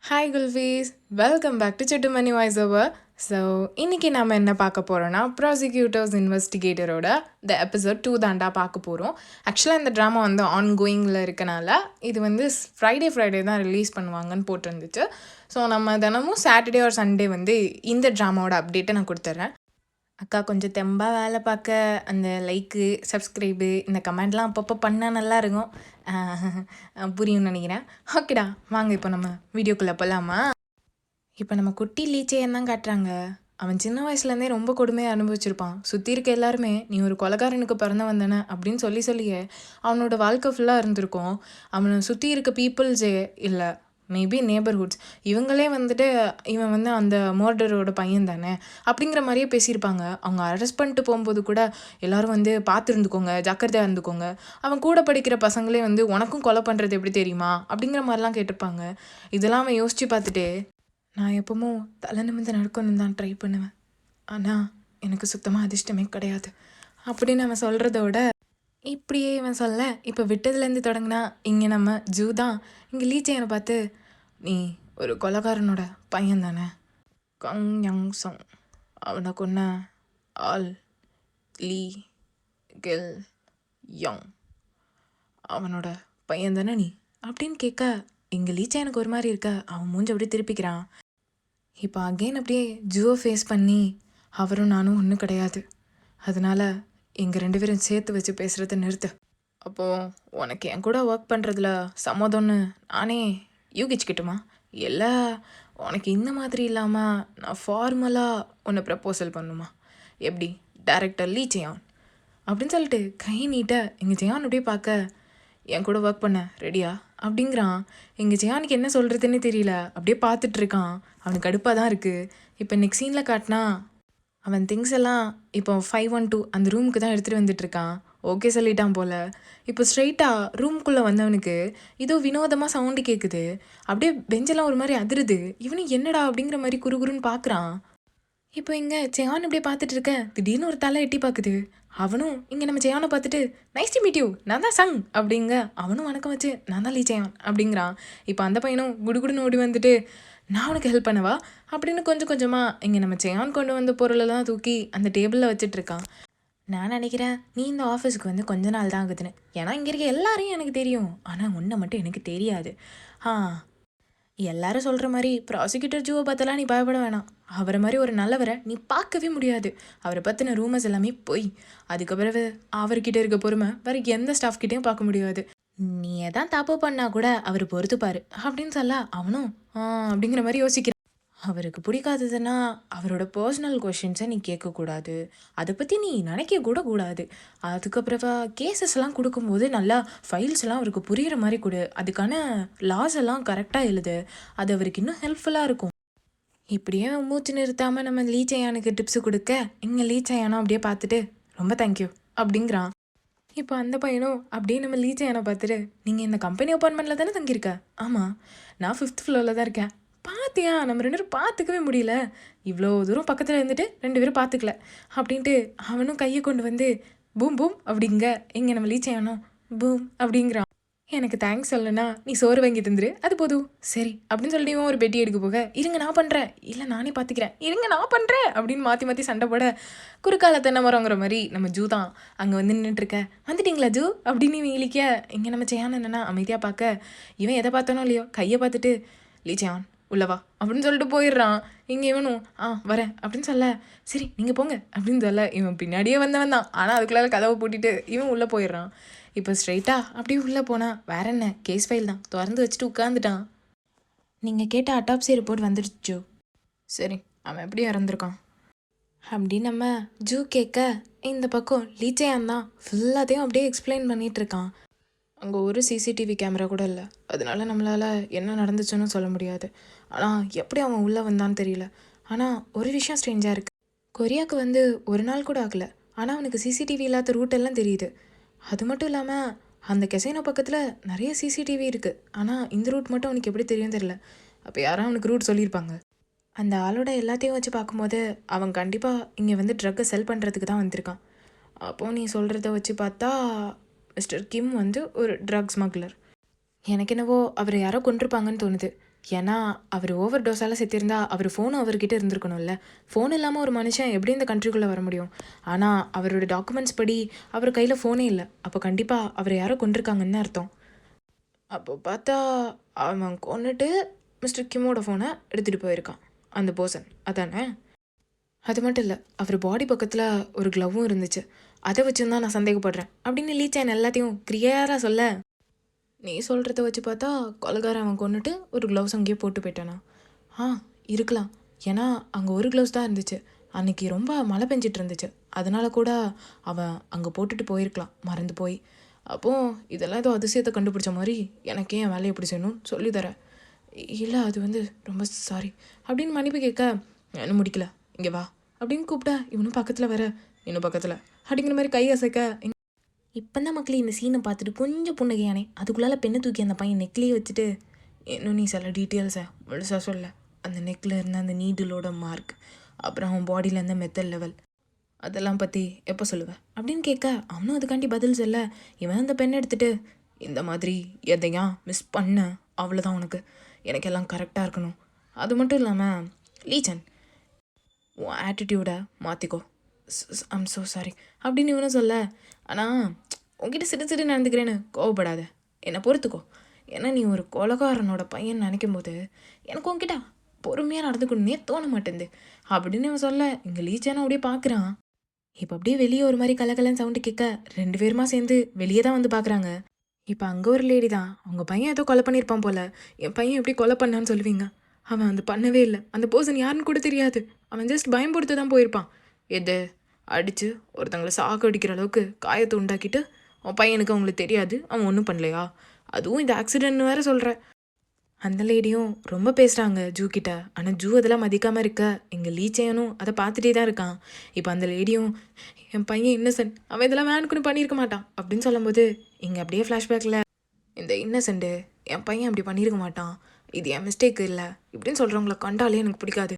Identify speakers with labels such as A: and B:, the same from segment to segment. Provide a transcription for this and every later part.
A: Hi kulfis, welcome back to Chittu Mani voice over. So இன்றைக்கி நம்ம என்ன பார்க்க போகிறோன்னா ப்ராசிக்யூட்டர்ஸ் இன்வெஸ்டிகேட்டரோட எபிசோட் 2 தாண்டா பார்க்க போகிறோம். ஆக்சுவலாக இந்த ட்ராமா வந்து ஆன்கோயிங்கில் இருக்கனால இது வந்து ஃப்ரைடே தான் ரிலீஸ் பண்ணுவாங்கன்னு போட்டிருந்துச்சு. ஸோ நம்ம தினமும் சாட்டர்டே ஒரு சண்டே வந்து இந்த ட்ராமாவோட அப்டேட்டை நான் கொடுத்துட்றேன். அக்கா கொஞ்சம் தெம்பாக வேலை பார்க்க அந்த லைக்கு சப்ஸ்கிரைபு இந்த கமெண்ட்லாம் அப்பப்போ பண்ணால் நல்லா இருக்கும். புரியும்னு நினைக்கிறேன். ஓகேடா, வாங்க இப்போ நம்ம வீடியோக்குள்ளே போகலாமா? இப்போ நம்ம குட்டி லீச்சையன் தான் காட்டுறாங்க. அவன் சின்ன வயசுலேருந்தே ரொம்ப கொடுமையாக அனுபவிச்சிருப்பான். சுற்றி இருக்க எல்லாருமே நீ ஒரு கொலைகாரனுக்கு பிறந்த வந்தன அப்படின்னு சொல்லியே அவனோட வாழ்க்கை ஃபுல்லாக இருந்திருக்கும். அவனை சுற்றி இருக்க பீப்புள்ஸே இல்லை, மேபி நேபர்ஹுட்ஸ் இவங்களே வந்துட்டு இவன் வந்து அந்த மர்டரோட பையன் தானே அப்படிங்கிற மாதிரியே பேசியிருப்பாங்க. அவங்க அரெஸ்ட் பண்ணிட்டு போகும்போது கூட எல்லோரும் வந்து பார்த்துருந்துக்கோங்க, ஜாக்கிரதையாக இருந்துக்கோங்க, அவன் கூட படிக்கிற பசங்களே வந்து உனக்கும் கொலை பண்ணுறது எப்படி தெரியுமா அப்படிங்கிற மாதிரிலாம் கேட்டிருப்பாங்க. இதெல்லாம் அவன் யோசித்து பார்த்துட்டு நான் எப்பவும் தலை நிமிர்ந்து நடக்கணும்னு தான் ட்ரை பண்ணுவேன், ஆனால் எனக்கு சுத்தமாக அதிர்ஷ்டமே கிடையாது அப்படின்னு அவன் சொல்கிறதோட இப்படியே இவன் சொல்ல இப்போ விட்டதுலேருந்து தொடங்கினா இங்கே நம்ம ஜூ தான் இங்கே லீச்சையனை பார்த்து நீ ஒரு கொலைகாரனோட பையன் தானே, கங் யங் சங் அவனை கொன்ன ஆல் லீ கெல் யங் அவனோட பையன் தானே நீ அப்படின்னு கேட்க இங்கே லீச்சையனுக்கு ஒரு மாதிரி இருக்க. அவன் மூஞ்ச அப்படியே திருப்பிக்கிறான். இப்போ அகெயின் அப்படியே ஜூவை ஃபேஸ் பண்ணி அவரும் நானும் ஒன்றும் கிடையாது, அதனால் எங்கள் 2 பேரும் சேர்த்து வச்சு பேசுகிறத நிறுத்து. அப்போது உனக்கு என் கூட ஒர்க் பண்ணுறதுல சம்மதம்னு நானே யூகிச்சுக்கிட்டுமா? இல்லை உனக்கு இந்த மாதிரி இல்லாமல் நான் ஃபார்மலாக ஒன்று ப்ரப்போசல் பண்ணுமா? எப்படி டைரக்டர் லீ ஜெயான் அப்படின்னு சொல்லிட்டு கை நீட்ட எங்கள் ஜெயான் அப்படியே பார்க்க என் கூட ஒர்க் பண்ண ரெடியா அப்படிங்கிறான். எங்கள் ஜெயானுக்கு என்ன சொல்கிறதுன்னு தெரியல, அப்படியே பார்த்துட்ருக்கான். அவனுக்கு கடுப்பாக தான் இருக்குது. இப்போ நெக்ஸ்ட் சீனில் காட்டினா அவன் திங்ஸ் எல்லாம் இப்போ 512 அந்த ரூமுக்கு தான் எடுத்துகிட்டு வந்துட்டுருக்கான். ஓகே சொல்லிட்டான் போல். இப்போ ஸ்ட்ரைட்டாக ரூம்குள்ளே வந்தவனுக்கு இதோ வினோதமாக சவுண்டு கேட்குது. அப்படியே பெஞ்செல்லாம் ஒரு மாதிரி அதிருது. இவனும் என்னடா அப்படிங்கிற மாதிரி குறுகுறுன்னு பார்க்குறான். இப்போ இங்கே ஜெயான் அப்படியே பார்த்துட்டு இருக்க திடீர்னு ஒரு தலை எட்டி பார்க்குது. அவனும் இங்கே நம்ம ஜெயானை பார்த்துட்டு நைஸ் டு மீட் யூ, நான் தான் சங் அப்படிங்க. அவனும் வணக்கம் வச்சு நான் தான் லீ ஜெயான் அப்படிங்கிறான். இப்போ அந்த பையனும் குடுகுடுன்னு ஓடி வந்துட்டு நான் உனக்கு ஹெல்ப் பண்ணவா அப்படின்னு கொஞ்சம் கொஞ்சமாக இங்கே நம்ம ஜெயான் கொண்டு வந்த பொருளெல்லாம் தூக்கி அந்த டேபிளில் வச்சிட்ருக்கான். நான் நினைக்கிறேன் நீ இந்த ஆஃபீஸுக்கு வந்து கொஞ்ச நாள் தான் ஆகுதுன்னு. ஏன்னா இங்கே இருக்க எல்லாரையும் எனக்கு தெரியும், ஆனால் உன்னை மட்டும் எனக்கு தெரியாது. எல்லாரும் சொல்கிற மாதிரி ப்ராசிக்யூட்டர் ஜூவை பார்த்தலாம் நீ பயப்பட வேணாம். அவரை மாதிரி ஒரு நல்லவரை நீ பார்க்கவே முடியாது. அவரை பற்றின ரூமர்ஸ் எல்லாமே போய் அதுக்கப்புறம் அவர்கிட்ட இருக்க பொறுமை வேறு எந்த ஸ்டாஃப்கிட்டையும் பார்க்க முடியாது. நீ எதான் தப்பு பண்ணால் கூட அவர் பொறுத்துப்பார் அப்படின்னு சொல்ல அவனும் அப்படிங்கிற மாதிரி யோசிக்கிறான். அவருக்கு பிடிக்காததுன்னா அவரோட பர்சனல் கொஷின்ஸை நீ கேட்கக்கூடாது, அதை பற்றி நீ நினைக்க கூட கூடாது. அதுக்கப்புறமா கேசஸ்லாம் கொடுக்கும்போது நல்லா ஃபைல்ஸ் எல்லாம் அவருக்கு புரிகிற மாதிரி கொடு, அதுக்கான லாஸ் எல்லாம் கரெக்டாக எழுது, அது அவருக்கு இன்னும் ஹெல்ப்ஃபுல்லாக இருக்கும். இப்படியே மூச்சு நிறுத்தாமல் நம்ம லீ ஜெயானுக்கு டிப்ஸ் கொடுக்க இங்கே லீ ஜெயானும் அப்படியே பார்த்துட்டு ரொம்ப தேங்க்யூ அப்படிங்கிறான். இப்போ அந்த பையனும் அப்படியே நம்ம லீ ஜெயானை பார்த்துட்டு நீங்கள் இந்த கம்பெனி அப்பார்ட்மெண்ட்டில் தானே தங்கியிருக்க? ஆமாம், நான் 5th ஃப்ளோரில் தான் இருக்கேன். பார்த்தியா, நம்ம 2 பேரும் பார்த்துக்கவே முடியல, இவ்வளோ தூரம் பக்கத்தில் இருந்துட்டு 2 பேரும் பார்த்துக்கல அப்படின்ட்டு அவனும் கையை கொண்டு வந்து பூம் பூம் அப்படிங்க. இங்கே நம்ம லீ ஜெயானும் பூம் அப்படிங்கிறான். எனக்கு தேங்க்ஸ் சொல்லனா நீ சோறு வாங்கி தந்துரு, அது போதும் சரி அப்படின்னு சொல்லிட்டு இவன் ஒரு பெட்டி எடுக்க போக இருங்க நான் பண்ணுறேன், இல்லை நானே பார்த்துக்கிறேன், இருங்க நான் பண்ணுறேன் அப்படின்னு மாற்றி சண்டை போட குறுக்கால தென்னை மரங்கிற மாதிரி நம்ம ஜூ தான் அங்கே வந்து நின்றுட்டுருக்க. வந்துட்டிங்களா ஜூ அப்படின்னு இவன் இழிக்க இங்கே நம்ம ஜெயான் என்னன்னா அமைதியாக பார்க்க இவன் எதை பார்த்தானோ இல்லையோ கையை பார்த்துட்டு லீ ஜெயான் உள்ளவா அப்படின்னு சொல்லிட்டு போயிடுறான். இங்கே இவனும் வரேன் அப்படின்னு சொல்ல சரி நீங்கள் போங்க அப்படின்னு சொல்ல இவன் பின்னாடியே வந்தவன் தான், ஆனால் அதுக்குள்ளால கதவை பூட்டிட்டு இவன் உள்ளே போயிடுறான். இப்போ ஸ்ட்ரைட்டாக அப்படியே உள்ளே போனால் வேற என்ன, கேஸ் ஃபைல் தான் திறந்து வச்சுட்டு உட்காந்துட்டான். நீங்கள் கேட்ட அட்டாப்சி ரிப்போர்ட் வந்துடுச்சு. சரி, அவன் எப்படி இறந்துருக்கான் அப்படி நம்ம ஜூ கேட்க இந்த பக்கம் லீ ஜெயான் தான் ஃபுல்லாத்தையும் அப்படியே எக்ஸ்பிளைன் பண்ணிகிட்ருக்கான். அங்கே ஒரு சிசிடிவி கேமரா கூட இல்லை, அதனால நம்மளால் என்ன நடந்துச்சுன்னு சொல்ல முடியாது. ஆனால் எப்படி அவன் உள்ளே வந்தான்னு தெரியல. ஆனால் ஒரு விஷயம் ஸ்ட்ரேஞ்சாக இருக்குது, கொரியாவுக்கு வந்து ஒரு நாள் கூட ஆகலை, ஆனால் அவனுக்கு சிசிடிவி இல்லாத ரூட் எல்லாம் தெரியுது. அது மட்டும் இல்லாமல் அந்த கெசைனோ பக்கத்தில் நிறைய சிசிடிவி இருக்குது, ஆனால் இந்த ரூட் மட்டும் அவனுக்கு எப்படி தெரியும் தெரியல. அப்போ யாரும் அவனுக்கு ரூட் சொல்லியிருப்பாங்க. அந்த ஆளோட எல்லாத்தையும் வச்சு பார்க்கும்போது அவன் கண்டிப்பாக இங்கே வந்து ட்ரக்கை செல் பண்ணுறதுக்கு தான் வந்திருக்கான். அப்போது நீ சொல்கிறத வச்சு பார்த்தா மிஸ்டர் கிம் வந்து ஒரு ட்ரக் ஸ்மக்லர். எனக்கு என்னவோ அவரை யாரோ கொண்டிருப்பாங்கன்னு தோணுது. ஏன்னா அவர் ஓவர் டோஸால் செத்திருந்தா அவர் ஃபோனும் அவர்கிட்ட இருந்திருக்கணும்ல. ஃபோன் இல்லாமல் ஒரு மனுஷன் எப்படி இந்த கண்ட்ரிக்குள்ளே வர முடியும்? ஆனால் அவரோட டாக்குமெண்ட்ஸ் படி அவர் கையில் ஃபோனே இல்லை. அப்போ கண்டிப்பாக அவர் யாரோ கொண்டிருக்காங்கன்னு அர்த்தம். அப்போ பார்த்தா அவன் கொண்டுட்டு மிஸ்டர் கிம்மோட ஃபோனை எடுத்துகிட்டு போயிருக்கான் அந்த பர்சன், அதானே? அது மட்டும் இல்லை, அவர் பாடி பக்கத்தில் ஒரு க்ளவ்வும் இருந்துச்சு. அதை வச்சுன்னு தான் நான் சந்தேகப்படுறேன் அப்படின்னு லீ சேன் எல்லாத்தையும் கிளியராக சொல்ல, நீ சொல்கிறத வச்சு பார்த்தா கொலைகாரன் அவன் கொண்டுட்டு ஒரு க்ளவுஸ் அங்கேயே போட்டு போயிட்டானா? ஆ, இருக்கலாம். ஏன்னா அங்கே ஒரு க்ளவுஸ் தான் இருந்துச்சு. அன்றைக்கி ரொம்ப மழை பெஞ்சிட்டு இருந்துச்சு. அதனால கூட அவன் அங்கே போட்டுட்டு போயிருக்கலாம், மறந்து போய். அப்போது இதெல்லாம் ஏதோ அதிசயத்தை கண்டுபிடிச்ச மாதிரி எனக்கே என் வேலையை எப்படி செய்யணும்னு சொல்லித்தரேன். இல்லை, அது வந்து ரொம்ப சாரி அப்படின்னு மன்னிப்பு கேட்க, இன்னும் முடிக்கல, இங்கே வா அப்படின்னு கூப்பிட்டா இவனும் பக்கத்தில் வர, இன்னும் பக்கத்தில் அப்படிங்கிற மாதிரி கை அசைக்க, இப்போ தான் மக்களே இந்த சீனை பார்த்துட்டு கொஞ்சம் புன்னகையானே. அதுக்குள்ளால பெண்ணை தூக்கி அந்த பையன் நெக்லேயே வச்சுட்டு, இன்னும் நீ சில டீட்டெயில்ஸை முழுசாக சொல்ல. அந்த நெக்கில் இருந்த அந்த நீடிலோட மார்க், அப்புறம் அவன் பாடியில் இருந்த மெத்தல் லெவல், அதெல்லாம் பற்றி எப்போ சொல்லுவேன் அப்படின்னு கேட்க, அவனும் அதுக்காண்டி பதில் சொல்ல, இவன் அந்த பெண்ணை எடுத்துகிட்டு, இந்த மாதிரி எதையா மிஸ் பண்ண அவ்வளோதான், உனக்கு எனக்கு எல்லாம் கரெக்டாக இருக்கணும். அது மட்டும் இல்லாமல் லீ சேன், உன் ஆட்டிடியூடை மாற்றிக்கோ, ஐம் ஸோ சாரி அப்படின்னு இவனும் சொல்ல, ஆனால் உங்ககிட்ட சிறு நடந்துக்கிறேன்னு கோவப்படாத, என்னை பொறுத்துக்கோ. ஏன்னா நீ ஒரு கொலகாரனோட பையன் நினைக்கும் போது எனக்கு உங்ககிட்ட பொறுமையாக நடந்துக்கணுன்னே தோண மாட்டேங்குது அப்படின்னு இவன் சொல்ல, இங்கே லீ சேனை அப்படியே பார்க்குறான். இப்போ அப்படியே வெளியே ஒரு மாதிரி கலக்கலன்னு சவுண்டு கேட்க, 2 பேருமா சேர்ந்து வெளியே தான் வந்து பார்க்குறாங்க. இப்போ அங்கே ஒரு லேடி தான், அவங்க பையன் ஏதோ கொலை பண்ணியிருப்பான் போல். என் பையன் எப்படி கொலை பண்ணான்னு சொல்லுவீங்க? அவன் அந்த பண்ணவே இல்லை. அந்த பர்சன் யாருன்னு கூட தெரியாது. அவன் ஜஸ்ட் பயம்படுத்த தான் போயிருப்பான். எது அடித்து ஒருத்தங்களை சாக்கு அடிக்கிற அளவுக்கு காயத்தை உண்டாக்கிட்டு அவன் பையனுக்கு அவங்களுக்கு தெரியாது, அவன் ஒன்றும் பண்ணலையா? அதுவும் இந்த ஆக்சிடென்ட்னு வேறு சொல்கிற. அந்த லேடியும் ரொம்ப பேசுகிறாங்க ஜூ கிட்ட. ஆனால் ஜூ அதெல்லாம் மதிக்காமல் இருக்க, எங்கள் லீ சேனும் அதை பார்த்துட்டே தான் இருக்கான். இப்போ அந்த லேடியும், என் பையன் இன்னசென்ட், அவன் இதெல்லாம் வேணுக்குன்னு பண்ணியிருக்க மாட்டான் அப்படின்னு சொல்லும்போது, இங்கே அப்படியே ஃப்ளாஷ்பேக்கில் இந்த இன்னசென்ட்டு, என் பையன் அப்படி பண்ணியிருக்க மாட்டான், இது என் மிஸ்டேக் இல்லை இப்படின்னு சொல்கிறவங்கள கண்டாலே எனக்கு பிடிக்காது.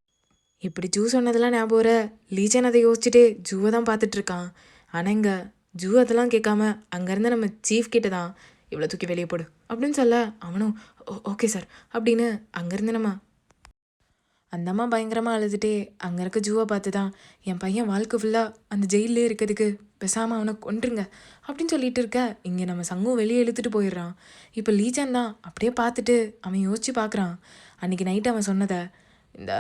A: இப்படி ஜூ சொன்னதெல்லாம் ஞாபகம் வர, லீ சேன் அதை யோசிச்சுட்டே ஜூவை தான் பார்த்துட்ருக்கான். ஆனால் இங்கே ஜூ அதெல்லாம் கேட்காம அங்கேருந்து நம்ம சீஃப் கிட்ட தான், இவ்வளோ தூக்கி வெளியே போடு அப்படின்னு சொல்ல, அவனும் ஓகே சார் அப்படின்னு அங்கேருந்து நம்ம அந்த அம்மா பயங்கரமாக அழுதுகிட்டே அங்கே இருக்க ஜூவை பார்த்து தான், என் பையன் வாழ்க்கை ஃபுல்லாக அந்த ஜெயிலே இருக்கிறதுக்கு பேசாமல் அவனை கொன்றுங்க அப்படின்னு சொல்லிட்டு இருக்க, இங்கே நம்ம சங்கம் வெளியே இழுத்துட்டு போயிடுறான். இப்போ லீ சேன் தான் அப்படியே பார்த்துட்டு அவன் யோசித்து பார்க்குறான். அன்றைக்கி நைட்டு அவன் சொன்னதை, இந்த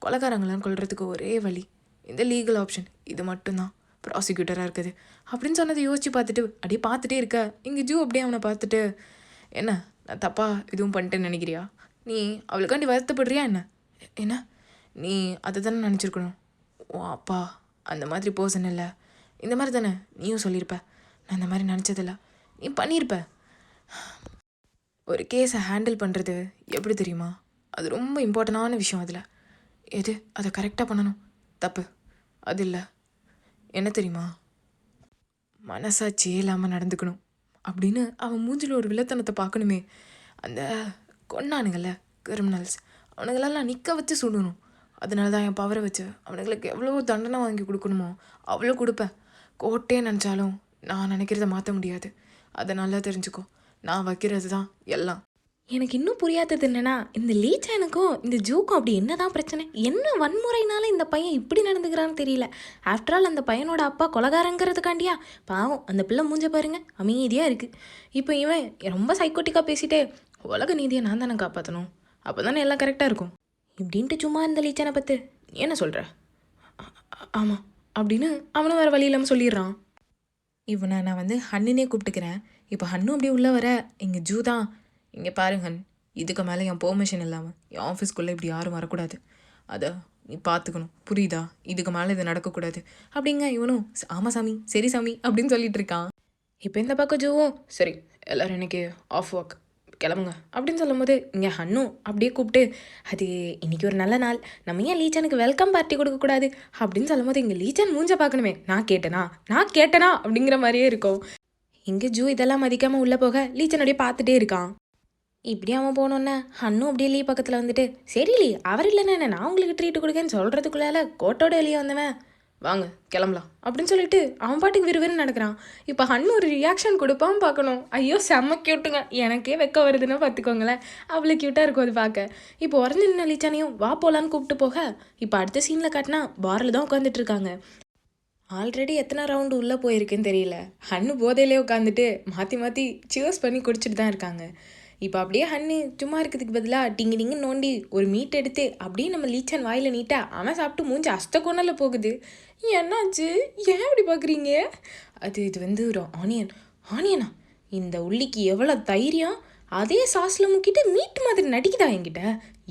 A: கொலைக்காரங்களாம் கொல்றதுக்கு ஒரே வழி இந்த லீகல் ஆப்ஷன் இது மட்டும்தான், ப்ராசிக்யூட்டராக இருக்குது அப்படின்னு சொன்னதை யோசித்து பார்த்துட்டு அப்படியே பார்த்துட்டே இருக்க, இங்கே ஜூ அப்படியே அவனை பார்த்துட்டு, என்ன நான் தப்பாக எதுவும் பண்ணிட்டேன்னு நினைக்கிறியா? நீ அவளுக்காண்டி வருத்தப்படுறியா என்ன? என்ன நீ அதை தானே நினச்சிருக்கணும். ஓ அப்பா அந்த மாதிரி பர்சன் இல்லை, இந்த மாதிரி தானே நீயும் சொல்லியிருப்ப. நான் இந்த மாதிரி நினச்சதில்ல, நீ பண்ணியிருப்ப. ஒரு கேஸை ஹேண்டில் பண்ணுறது எப்படி தெரியுமா? அது ரொம்ப இம்பார்ட்டண்டான விஷயம். அதில் எது அதை கரெக்டாக பண்ணணும், தப்பு அது இல்லை. என்ன தெரியுமா? மனசாட்சியே இல்லாமல் நடந்துக்கணும் அப்படின்னு அவன் மூஞ்சில் ஒரு வில்லத்தனத்தை பார்க்கணுமே. அந்த கொன்னானுங்கள்ல கிரிமினல்ஸ், அவனுங்களெல்லாம் நிற்க வச்சு சுடணும். அதனால தான் என் பவரை வச்சு அவனுங்களுக்கு எவ்வளோ தண்டனை வாங்கி கொடுக்கணுமோ அவ்வளோ கொடுப்பேன். கோர்ட்டே நினச்சாலும் நான் நினைக்கிறத மாற்ற முடியாது. அதை நல்லா தெரிஞ்சுக்கோ, நான் வைக்கிறது தான் எல்லாம். எனக்கு இன்னும் புரியாதது என்னன்னா, இந்த லீ சேனுக்கும் இந்த ஜூக்கும் அப்படி என்னதான் பிரச்சனை? என்ன வன்முறைனால இந்த பையன் இப்படி நடந்துக்கிறான்னு தெரியல. ஆஃப்டர் ஆல் அந்த பையனோட அப்பா கொலகாரங்கிறதுக்காண்டியா? பாவம் அந்த பிள்ளை மூஞ்ச பாருங்க, அமைதியாக இருக்குது. இப்போ இவன் ரொம்ப சைக்கோட்டிக்காக பேசிட்டே, உலக நீதியை நான் தானே காப்பாற்றணும், அப்போ தானே எல்லாம் கரெக்டாக இருக்கும் இப்படின்ட்டு சும்மா இந்த லீ சேனை பற்றி என்ன சொல்கிற? ஆமாம் அப்படின்னு அவனும் வேறு வழி இல்லாமல் சொல்லிடுறான். இவனை நான் வந்து ஹன்னுனே கூப்பிட்டுக்கிறேன். இப்போ ஹன்னும் அப்படியே உள்ளே வர, இங்கே ஜூ தான், இங்கே பாருங்க, இதுக்கு மேலே என் பெர்மிஷன் இல்லாமல் என் ஆஃபீஸ்க்குள்ளே இப்படி யாரும் வரக்கூடாது, அதை நீ பார்த்துக்கணும், புரியுதா? இதுக்கு மேலே இது நடக்கக்கூடாது அப்படிங்க. இவனும் ஆமாம் சாமி, சரி சாமி அப்படின்னு சொல்லிட்டு இருக்கான். இப்போ இந்த பக்கம் ஜூவும், சரி எல்லோரும் எனக்கு ஆஃப் ஒர்க் கிளம்புங்க அப்படின்னு சொல்லும் போது, இங்கே ஹன்னும் அப்படியே கூப்பிட்டு, அது இன்றைக்கி ஒரு நல்ல நாள், நம்ம ஏன் லீ சேனுக்கு வெல்கம் பார்ட்டி கொடுக்கக்கூடாது அப்படின்னு சொல்லும் போது, இங்கே லீ சேன் மூஞ்ச பார்க்கணுமே, நான் கேட்டேனா அப்படிங்கிற மாதிரியே இருக்கும். இங்கே ஜூ இதெல்லாம் மதிக்காமல் உள்ளே போக லீ சேன் அப்படியே பார்த்துட்டே இருக்கான். இப்படி அவன் போனோன்னே ஹன்னும் அப்படியே லீ பக்கத்தில் வந்துட்டு, சரி லீ அவர் இல்லைன்னு நான் உங்களுக்கு ட்ரீட்டு கொடுக்கேன்னு சொல்கிறதுக்குள்ளால கோட்டோட வெளியே வந்தவன், வாங்க கிளம்பலாம் அப்படின்னு சொல்லிட்டு அவன் பாட்டுக்கு விறுவிறுன்னு நடக்கிறான். இப்போ ஹன்னு ஒரு ரியாக்ஷன் கொடுப்பான்னு பார்க்கணும். ஐயோ செம்ம க்யூட்டுங்க, எனக்கே வெக்க வருதுன்னு பார்த்துக்கோங்களேன். அவ்வளோ க்யூட்டாக இருக்கும் அது பார்க்க. இப்போ உடஞ்சி நின்ன லீச்சானையும் வா போகலான்னு கூப்பிட்டு போக, இப்போ அடுத்த சீனில் காட்டினா பாரில் தான் உட்காந்துட்டு இருக்காங்க. ஆல்ரெடி எத்தனை ரவுண்டு உள்ளே போயிருக்குன்னு தெரியல. ஹன்னு போதையிலே உட்காந்துட்டு மாற்றி மாற்றி சியர்ஸ் பண்ணி குடிச்சிட்டு தான் இருக்காங்க. இப்போ அப்படியே ஹன்னு சும்மா இருக்கிறதுக்கு பதிலாக டிங்கு டிங்கு நோண்டி ஒரு மீட் எடுத்து அப்படியே நம்ம லீச்சான் வாயில் நீட்டா அவன் சாப்பிட்டு மூஞ்சி அஸ்த கொண்டலில் போகுது. என்னாச்சு, ஏன் அப்படி பார்க்குறீங்க? இது வந்து ஒரு ஆனியனா? இந்த உள்ளிக்கு எவ்வளோ தைரியம், அதே சாஸில் முக்கிட்டு மீட் மாதிரி நடிக்குதா என்கிட்ட?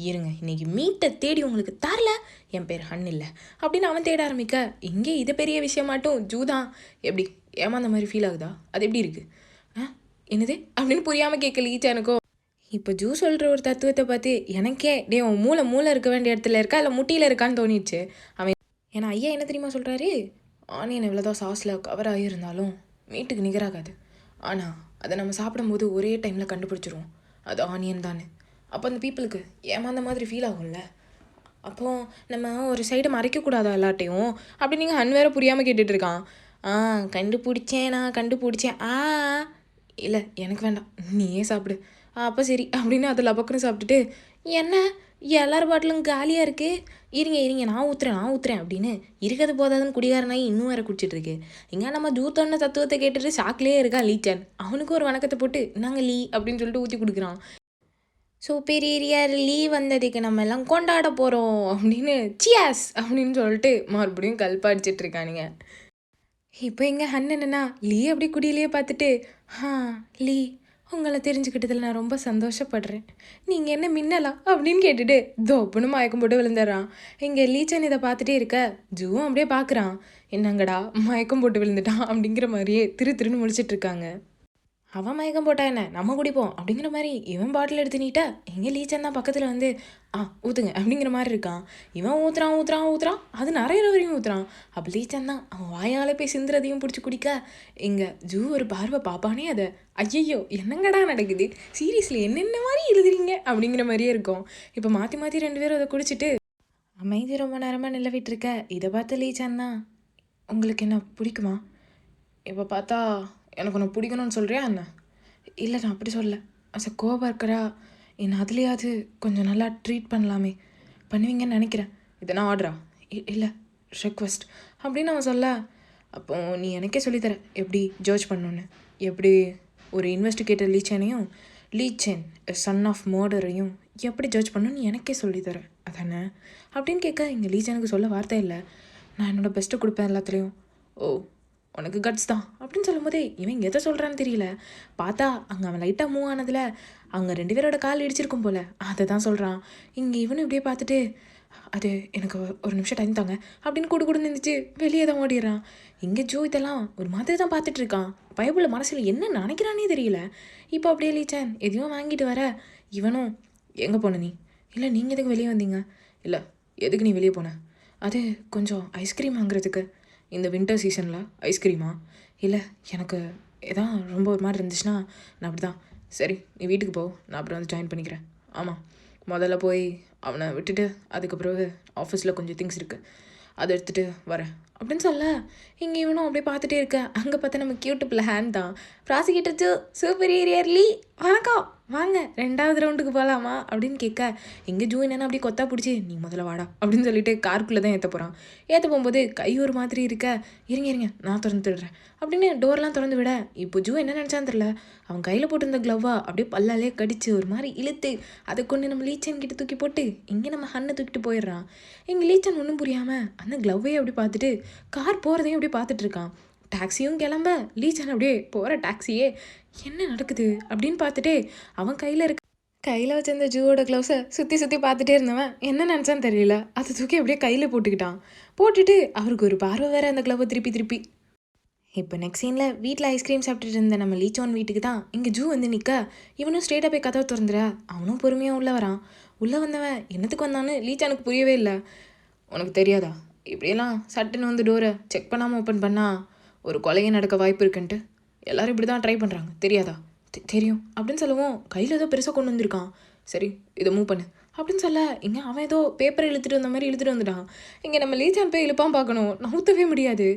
A: இருங்க, இன்னைக்கு மீட்டை தேடி உங்களுக்கு தரல, என் பேர் ஹன் இல்லை அப்படின்னு அவன் தேட ஆரம்பிக்க, இங்கே இது பெரிய விஷயமாட்டும் ஜூதான் எப்படி ஏமாந்த மாதிரி ஃபீல் ஆகுதா? அது எப்படி இருக்குது? என்னது அப்படின்னு புரியாமல் கேட்க லீச்சானுக்கோ. இப்போ ஜூ சொல்கிற ஒரு தத்துவத்தை பார்த்து எனக்கே உன் மூளை இருக்க வேண்டிய இடத்துல இருக்கா இல்லை முட்டியில் இருக்கான்னு தோணிடுச்சு. அவன் ஏன்னா ஐயா என்ன தெரியுமா சொல்கிறாரு, ஆனியன் எவ்வளோதான் சாஸில் கவர் ஆகியிருந்தாலும் மீட்டுக்கு நிகராகாது. ஆனால் அதை நம்ம சாப்பிடும்போது ஒரே டைமில் கண்டுபிடிச்சிருவோம் அது ஆனியன் தானே. அப்போ அந்த பீப்புளுக்கு ஏமாந்த மாதிரி ஃபீல் ஆகும்ல. அப்போது நம்ம ஒரு சைடை மறைக்கக்கூடாதா எல்லாட்டையும் அப்படி நீங்கள் ஹன் வேறு புரியாமல் கேட்டுட்ருக்கான். கண்டுபிடிச்சேன். இல்லை எனக்கு வேண்டாம், நீயே சாப்பிடு. அப்போ சரி அப்படின்னு அதில் லபக்குன்னு சாப்பிட்டுட்டு, என்ன எல்லார் பாட்டிலும் காலியாக இருக்குது, இருங்க நான் ஊற்றுறேன் அப்படின்னு இருக்கிறது போதாதுன்னு குடிகாரனாகி இன்னும் வேறு குடிச்சிட்ருக்கு. இங்கே நம்ம ஜூத்தோன்ன தத்துவத்தை கேட்டுட்டு ஷாக்லேயே இருக்கான் லீச்சான். அவனுக்கு ஒரு வணக்கத்தை போட்டு நாங்கள் லீ அப்படின்னு சொல்லிட்டு ஊற்றி கொடுக்குறான். ஸோ பெரிய லீ வந்ததுக்கு நம்ம எல்லாம் கொண்டாட போகிறோம் அப்படின்னு சியாஸ் அப்படின்னு சொல்லிட்டு மறுபடியும் கல்பாடிச்சிட்ருக்கானுங்க. இப்போ எங்கள் ஹன் என்னன்னா லீ அப்படி குடியிலேயே பார்த்துட்டு, லீ உங்களை தெரிஞ்சுக்கிட்டதில் நான் ரொம்ப சந்தோஷப்படுறேன், நீங்கள் என்ன மின்னலா அப்படின்னு கேட்டுட்டு தோப்புன்னு மயக்கம் போட்டு விழுந்துடுறான். இங்கே லீச்சன் இதை பார்த்துட்டே இருக்க ஜூவும் அப்படியே பார்க்குறான். என்னங்கடா மயக்கம் போட்டு விழுந்துட்டான் அப்படிங்கிற மாதிரியே திருன்னு முழிச்சிட்ருக்காங்க. அவன் மயக்கம் போட்டா என்ன, நம்ம குடிப்போம் அப்படிங்கிற மாதிரி இவன் பாட்டில் எடுத்து நீட்டா எங்கே லீச்சன் தான் பக்கத்தில் வந்து ஊற்றுங்க அப்படிங்கிற மாதிரி இருக்கான். இவன் ஊற்றுறான் அது நிறைய வரையும் ஊற்றுறான். அப்போ லீச்சன் தான் அவன் வாயால் போய் சிந்துறதையும் பிடிச்சி குடிக்க இங்கே ஜூ ஒரு பார்வை பாப்பானே அதை ஐயையோ என்னங்கடா நடக்குது, சீரியஸ்லி என்னென்ன மாதிரி எழுதுறீங்க அப்படிங்கிற மாதிரியே இருக்கும். இப்போ மாற்றி ரெண்டு பேரும் அதை குடிச்சிட்டு அமைதி ரொம்ப நேரமாக நிலவிட்டு இருக்க. இதை பார்த்து லீச்சன் தான், உங்களுக்கு என்ன பிடிக்குமா? இப்போ பார்த்தா எனக்கு ஒன்று பிடிக்கணும்னு சொல்கிறியா என்ன? இல்லை நான் அப்படி சொல்லலை, அஸ் அ கோபர்க்கரா என்னை அதுலேயாவது கொஞ்சம் நல்லா ட்ரீட் பண்ணலாமே, பண்ணுவீங்கன்னு நினைக்கிறேன். இதனா ஆர்டரா? இல்லை ரெக்வெஸ்ட் அப்படின்னு அவன் சொல்ல, அப்போது நீ எனக்கே சொல்லித்தர எப்படி ஜட்ஜ் பண்ணணுன்னு, எப்படி ஒரு இன்வெஸ்டிகேட்டர் லீச்சன் சன் ஆஃப் மர்டரையும் எப்படி ஜட்ஜ் பண்ணணும்னு எனக்கே சொல்லித்தர அதானே அப்படின்னு கேட்க, இங்கே லீச்சனுக்கு சொல்ல வார்த்தை இல்லை. நான் என்னோடய பெஸ்ட்டை கொடுப்பேன் எல்லாத்துலேயும். ஓ உனக்கு கட்ஸ் தான் அப்படின்னு சொல்லும்போதே இவன் எதை சொல்கிறான்னு தெரியல. பார்த்தா அங்கே அவன் லைட்டாக மூவ் ஆனதில் அவங்க ரெண்டு பேரோட கால் இடிச்சிருக்கும் போல் அதை தான் சொல்கிறான். இங்கே இவனு இப்படியே பார்த்துட்டு அது எனக்கு ஒரு நிமிஷம் டைம் தாங்க அப்படின்னு கூடு நின்றுச்சு வெளியே தான் ஓடிடுறான். இங்கே ஜூ இதெல்லாம் ஒரு மாதிரி தான் பார்த்துட்டு இருக்கான். பைபிளில் மனசில் என்ன நினைக்கிறானே தெரியல. இப்போ அப்படியே லீச்சன் எதையும் வாங்கிட்டு வர இவனும் எங்கே போன நீ? இல்லை நீங்கள் எதுக்கு வெளியே வந்தீங்க? இல்லை எதுக்கு நீ வெளியே போன? அது கொஞ்சம் ஐஸ்கிரீம் வாங்குறதுக்கு. இந்த வின்டர் சீசனில் ஐஸ்கிரீமா? இல்லை எனக்கு எதான் ரொம்ப ஒரு மாதிரி இருந்துச்சுன்னா நான் அப்படி தான். சரி நீ வீட்டுக்கு போ, நான் அப்புறம் வந்து ஜாயின் பண்ணிக்கிறேன். ஆமாம் முதல்ல போய் அவனை விட்டுட்டு அதுக்கப்புறம் ஆஃபீஸில் கொஞ்சம் திங்ஸ் இருக்குது அதை எடுத்துகிட்டு வரேன் அப்படின்னு சொல்ல, இங்கே இவனும் அப்படியே பார்த்துட்டே இருக்க. அங்கே பார்த்தா நம்ம கியூட்டு பிள்ளை ஹேண்ட் தான். ப்ராசிக்யூட்டர் சூப்பீரியர்லி வணக்கம் வாங்க 2வது ரவுண்டுக்கு போகலாமா அப்படின்னு கேட்க, எங்கே ஜூ என்னென்னா அப்படியே கொத்தா பிடிச்சி நீ முதல்ல வாடா அப்படின்னு சொல்லிட்டு காருக்குள்ளே தான் ஏற்ற போகிறான். ஏற்ற போகும்போது கை ஒரு மாதிரி இருக்க, இருங்க நான் திறந்துடுறேன் அப்படின்னு டோர்லாம் திறந்து விட, இப்போ ஜூ என்ன நினச்சான்னு தெரில, அவன் கையில் போட்டிருந்த க்ளவ்வா அப்படியே பல்லாலே கடிச்சு ஒரு மாதிரி இழுத்து அதை கொண்டு நம்ம லீச்சன் கிட்ட தூக்கி போட்டு இங்கே நம்ம ஹன்னை தூக்கிட்டு போயிடுறான். எங்கள் லீச்சன் ஒன்றும் புரியாமல் அந்த க்ளவ்வையே அப்படி பார்த்துட்டு கார் போகிறதையும் அப்படியே பார்த்துட்ருக்கான். டாக்ஸியும் கிளம்ப லீச்சன் அப்படியே போகிற டாக்ஸியே என்ன நடக்குது அப்படின்னு பார்த்துட்டே அவன் கையில் வச்சிருந்த ஜூவோட க்ளவுஸை சுற்றி பார்த்துட்டே இருந்தவன் என்ன நினச்சான்னு தெரியல, அதை தூக்கி அப்படியே கையில் போட்டுட்டு அவருக்கு ஒரு பார்வை வேறு அந்த க்ளவை திருப்பி. இப்போ நெக்ஸ்ட் சீனில் வீட்டில் ஐஸ்கிரீம் சாப்பிட்டுட்டு இருந்த நம்ம லீச்சோன் வீட்டுக்கு தான் இங்கே ஜூ வந்து நிற்க, இவனும் ஸ்ட்ரெயிட்டாக போய் கதவை திறந்துற. அவனும் பொறுமையாக உள்ளே வரான். உள்ளே வந்தவன் என்னத்துக்கு வந்தான்னு லீச்சானுக்கு புரியவே இல்லை. உனக்கு தெரியாதா இப்படியெல்லாம் சட்டுன்னு வந்து டோரை செக் பண்ணாமல் ஓப்பன் பண்ணால் ஒரு கொலையை நடக்க வாய்ப்பு இருக்குன்ட்டு? எல்லோரும் இப்படி தான் ட்ரை பண்ணுறாங்க தெரியாதா? தெரியும் அப்படின்னு சொல்லுவோம். கையில் ஏதோ பெருசாக கொண்டு வந்திருக்கான். சரி இதை மூவ் பண்ணு அப்படின்னு சொல்ல இங்கே அவன் ஏதோ பேப்பரை இழுத்துட்டு வந்த மாதிரி இழுத்துட்டு வந்துட்டான். இங்கே நம்ம லீச்சான் போய் இழுப்பான் பார்க்கணும், நவுத்தவே முடியாது.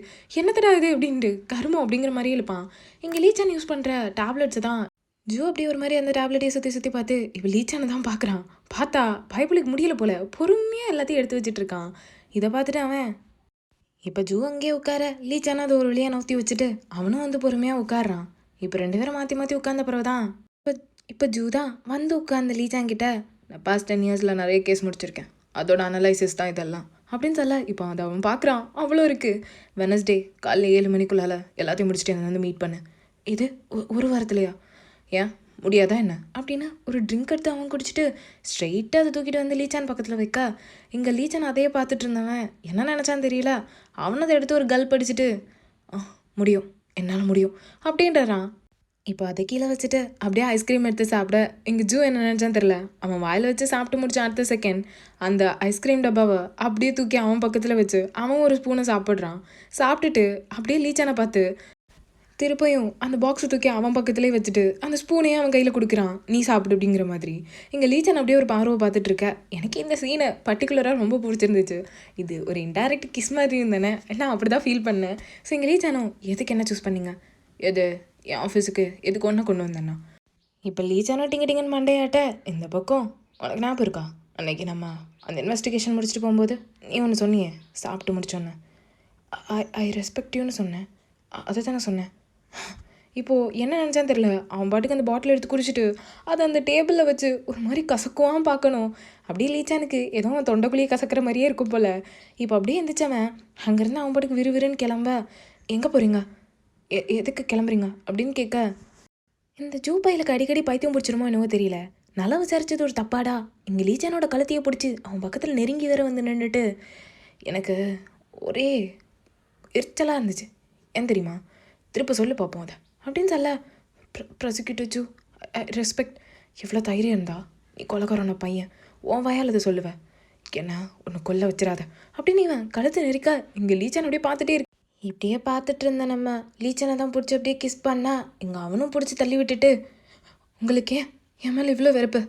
A: என்னத்தடா இது அப்படின்ட்டு கருமம் அப்படிங்கிற மாதிரி இழுப்பான். இங்கே லீச்சான் யூஸ் பண்ணுற டேப்லெட்ஸ் தான். ஜோ அப்படியே ஒரு மாதிரி அந்த டேப்லெட்டையை சுற்றி சுற்றி பார்த்து இப்போ லீச்சானை தான் பார்க்குறான். பார்த்தா பைபிளுக்கு முடியல போல, பொறுமையாக எல்லாத்தையும் எடுத்து வச்சுட்டு இருக்கான். இதை பார்த்துட்டு அவன் இப்போ ஜூ அங்கேயே உட்கார லீச்சானா அது ஒரு வழியாக நவுத்தி வச்சுட்டு அவனும் வந்து பொறுமையாக உட்காடுறான். இப்போ 2 பேரும் மாற்றி மாற்றி உட்கார்ந்த பிறகு தான் இப்போ ஜூ தான் வந்து உட்கார்ந்த லீச்சாங்கிட்ட, நான் பாஸ்ட் 10 இயர்ஸில் நிறைய கேஸ் முடிச்சிருக்கேன், அதோட அனலைசிஸ் தான் இதெல்லாம் அப்படின்னு சொல்ல இப்போ அதை அவன் பார்க்குறான். அவ்வளோ இருக்குது. வெனஸ்டே காலைல 7 மணிக்குள்ளால் எல்லாத்தையும் முடிச்சுட்டு என்னை வந்து மீட் பண்ணு. இது ஒரு வாரத்துலையா? ஏன் முடியாதா என்ன அப்படின்னு ஒரு ட்ரிங்க் எடுத்து அவன் குடிச்சிட்டு ஸ்ட்ரெயிட்டாக அதை தூக்கிட்டு வந்து லீச்சான் பக்கத்தில் வைக்க, இங்கே லீச்சான் அதையே பார்த்துட்டு இருந்தவன் என்ன நினச்சான்னு தெரியல, அவனை அதை எடுத்து ஒரு கல் படிச்சுட்டு முடியும், என்னால் முடியும் அப்படின்றான். இப்போ அதை கீழே வச்சுட்டு அப்படியே ஐஸ்கிரீம் எடுத்து சாப்பிட இங்கே ஜூ என்ன நினச்சான்னு தெரில, அவன் வாயில் வச்சு சாப்பிட்டு முடிச்சான். அடுத்த செகண்ட் அந்த ஐஸ்கிரீம் டப்பாவை அப்படியே தூக்கி அவன் பக்கத்தில் வச்சு அவன் ஒரு ஸ்பூனை சாப்பிட்றான். சாப்பிட்டுட்டு அப்படியே லீச்சானை பார்த்து திருப்பியும் அந்த பாக்ஸை தூக்கி அவன் பக்கத்துலேயே வச்சுட்டு அந்த ஸ்பூனையே அவன் கையில் கொடுக்குறான், நீ சாப்பிடு அப்படிங்கிற மாதிரி. இங்கே லீச்சான் அப்படியே ஒரு பார்வை பார்த்துட்டு இருக்க. எனக்கு இந்த சீனை பர்டிகுலராக ரொம்ப பிடிச்சிருந்துச்சு. இது ஒரு இன்டைரக்ட் கிஸ் மாதிரி இருந்தேனே, நான் அப்படி தான் ஃபீல் பண்ணேன். ஸோ இங்கே லீச்சானும் எதுக்கு என்ன சூஸ் பண்ணிங்க, எது என் ஆஃபீஸுக்கு எதுக்கு ஒன்றா கொண்டு வந்தேன்னா. இப்போ லீச்சானும் டிங்கன்னு மண்டையாட்ட இந்த பக்கம் உனக்கு ஞாபகம் இருக்கா, அன்னைக்கு நம்ம அந்த இன்வெஸ்டிகேஷன் முடிச்சுட்டு போகும்போது நீ ஒன்று சொன்னியே சாப்பிட்டு முடிச்சோன்னே, ஐ ரெஸ்பெக்ட் யூன்னு சொன்னேன், அதை தானே சொன்னேன். இப்போது என்ன நினச்சான்னு தெரில, அவன் பாட்டுக்கு அந்த பாட்டில் எடுத்து குடிச்சிட்டு அதை அந்த டேபிளில் வச்சு ஒரு மாதிரி கசக்குவான் பார்க்கணும். அப்படியே லீச்சானுக்கு ஏதோ அவன் தொண்டைக்குள்ளேயே கசக்கிற மாதிரியே இருக்கும் போல். இப்போ அப்படியே எந்திரிச்சவன் அங்கேருந்து அவன் பாட்டுக்கு விறுவிறுன்னு கிளம்ப, எங்கே போகிறீங்க, எதுக்கு கிளம்புறீங்க அப்படின்னு கேட்க, இந்த ஜூ பையலுக்கு அடிக்கடி பைத்தியம் பிடிச்சிருமோ என்னவோ தெரியல, நல்லா விசாரிச்சது ஒரு தப்பாடா. இங்கே லீச்சானோட கழுத்தையை பிடிச்சி அவன் பக்கத்தில் நெருங்கி வேற வந்து நின்றுட்டு எனக்கு ஒரே எரிச்சலாக இருந்துச்சு. ஏன் தெரியுமா, திருப்ப சொல்லி பார்ப்போம் அதை அப்படின்னு சொல்ல, ப்ராசிக்யூட்டர் ஜூ ரெஸ்பெக்ட், எவ்வளோ தைரியம் இருந்தா நீ கொலைக்காரன பையன் உன் வயால் அதை சொல்லுவேன், என்ன ஒன்று கொல்ல வச்சிடாத அப்படின்னு இவன் கழுத்தை நெரிக்க இங்கே லீச்சான் அப்படியே பார்த்துட்டே இருக்கு. இப்படியே பார்த்துட்டு இருந்த நம்ம லீச்சனை தான் பிடிச்சி அப்படியே கிஸ் பண்ணா இங்கே அவனும் பிடிச்சி தள்ளி விட்டுட்டு, உங்களுக்கே என் மேலே இவ்வளோ வெறுப்பு,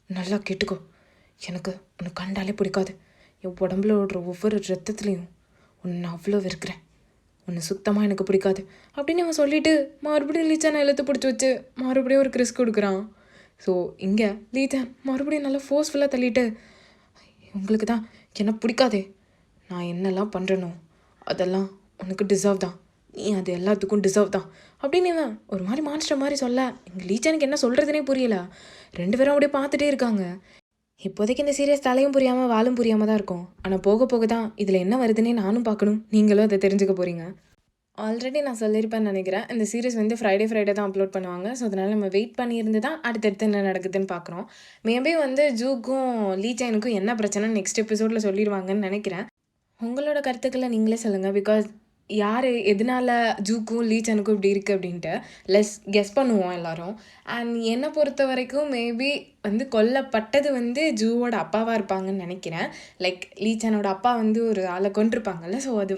A: நல்லா கேட்டுக்கோ, எனக்கு உன்னை கண்டாலே பிடிக்காது, என் உடம்புல ஓடுற ஒவ்வொரு ரத்தத்துலேயும் உன்னை அவ்வளோ வெறுக்கிறேன், உன்னை சுத்தமாக எனக்கு பிடிக்காது அப்படின்னு அவன் சொல்லிவிட்டு மறுபடியும் லீச்சானை இழுத்து பிடிச்சி வச்சு மறுபடியும் ஒரு கிறிஸ் கொடுக்குறான். ஸோ இங்கே லீச்சான் மறுபடியும் நல்லா ஃபோர்ஸ்ஃபுல்லாக தள்ளிட்டு, உங்களுக்கு தான் என்ன பிடிக்காதே, நான் என்னெல்லாம் பண்ணுறனோ அதெல்லாம் உனக்கு டிசர்வ் தான், நீ அது எல்லாத்துக்கும் டிசர்வ் தான் அப்படின்னு இவன் ஒரு மாதிரி மான்ஸ்டர் மாதிரி சொல்ல, எங்கள் லீச்சானுக்கு என்ன சொல்கிறதுனே புரியல. 2 பேரும் அப்படியே பார்த்துட்டே இருக்காங்க. இப்போதைக்கு இந்த சீரியஸ் தலையும் புரியாமல் வாலும் புரியாமல் தான் இருக்கும். ஆனால் போக போக தான் இதில் என்ன வருதுன்னே நானும் பார்க்கணும், நீங்களும் அதை தெரிஞ்சுக்க போகிறீங்க. ஆல்ரெடி நான் சொல்லியிருப்பேன்னு நினைக்கிறேன், இந்த சீரிஸ் வந்து ஃப்ரைடே தான் அப்லோட் பண்ணுவாங்க. ஸோ அதனால் நம்ம வெயிட் பண்ணியிருந்து தான் அடுத்தடுத்து என்ன நடக்குதுன்னு பார்க்குறோம். மேபி வந்து ஜூக்கும் லீச்சானுக்கும் என்ன பிரச்சனைன்னு நெக்ஸ்ட் எபிசோடில் சொல்லிடுவாங்கன்னு நினைக்கிறேன். உங்களோட கருத்துக்களை நீங்களே சொல்லுங்கள். பிகாஸ் யார் எதனால ஜூக்கும் லீச்சானுக்கும் இப்படி இருக்குது அப்படின்ட்டு கெஸ் பண்ணுவோம் எல்லோரும். அண்ட் என்னை பொறுத்த வரைக்கும் மேபி வந்து கொல்லப்பட்டது வந்து ஜூவோட அப்பாவாக இருப்பாங்கன்னு நினைக்கிறேன். லைக் லீச்சானோட அப்பா வந்து ஒரு ஆளை கொண்டிருப்பாங்கல்ல, ஸோ அது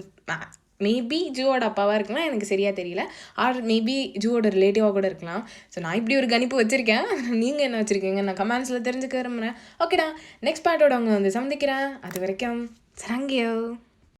A: மேபி ஜூவோட அப்பாவாக இருக்கலாம், எனக்கு சரியாக தெரியல. ஆர் மேபி ஜூவோட ரிலேட்டிவாக கூட இருக்கலாம். ஸோ நான் இப்படி ஒரு கணிப்பு வச்சுருக்கேன். நீங்கள் என்ன வச்சுருக்கீங்க நான் கமெண்ட்ஸில் தெரிஞ்சுக்க விரும்புகிறேன். ஓகேடா, நெக்ஸ்ட் பார்ட்டோட அவங்க வந்து சந்திக்கிறேன். அது வரைக்கும் தேங்க்யூ.